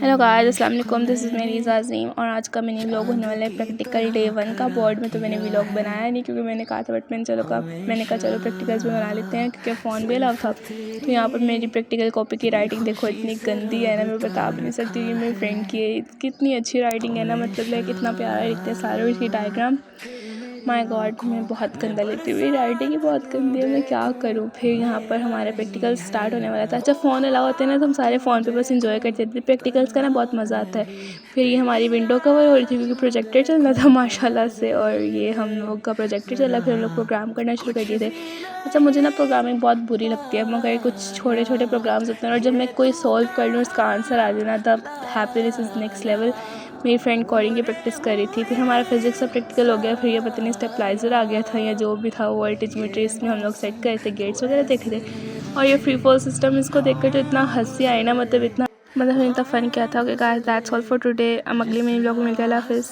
Hello guys, अस्सलाम वालेकुम। This is मेरी अज़ीम और आज का मिनी व्लॉग होने वाला है प्रैक्टिकल डे 1 का। बोर्ड में तो मैंने व्लॉग बनाया नहीं क्योंकि मैंने कहा था, बट मैंने कहा चलो प्रैक्टिकल्स में बना लेते हैं क्योंकि फ़ोन भी अलाउ था। तो यहाँ पर मेरी प्रैक्टिकल कॉपी की राइटिंग देखो, इतनी गंदी है ना, मैं बता भी नहीं सकती कि मेरी फ्रेंड की है। कितनी अच्छी राइटिंग है ना, मतलब लाइक कितना प्यारा लिखते हैं सारे उसकी डायग्राम। माय गॉड, मैं बहुत गंदा लिखती हुई, राइटिंग ही बहुत गंदी है, मैं क्या करूँ। फिर यहाँ पर हमारा प्रैक्टिकल स्टार्ट होने वाला था। अच्छा, फ़ोन अलाउ होते हैं ना तो हम सारे फ़ोन पे बस इंजॉय करते थे। प्रैक्टिकल्स का ना बहुत मज़ा आता है। फिर ये हमारी विंडो कवर हो रही थी क्योंकि प्रोजेक्टर चल रहा था माशाल्लाह से, और ये हम लोग का प्रोजेक्टर चला। फिर हम लोग प्रोग्राम करना शुरू कर दिए थे। अच्छा, मुझे ना प्रोग्रामिंग बहुत बुरी लगती है, मगर कुछ छोटे छोटे प्रोग्राम्स होते हैं और जब मैं कोई सॉल्व कर लूँ उसका आंसर आ जाए ना, तब हैप्पीनेस इज़ नेक्स्ट लेवल। मेरी फ्रेंड कोडिंग की प्रैक्टिस कर रही थी। फिर हमारा फिजिक्स का प्रैक्टिकल हो गया। फिर ये पता नहीं स्टेपलाइज़र आ गया था या जो भी था, वोल्टेज मीटर, इसमें हम लोग सेट कर थे, गेट्स वगैरह देखे थे। और ये फ्री फॉल सिस्टम, इसको देखकर तो इतना हंसी आई ना, मतलब इतना फन क्या था। Okay guys, that's all for today. अगली मिनी ब्लॉग में मिलकर, अल्लाह हाफिज़।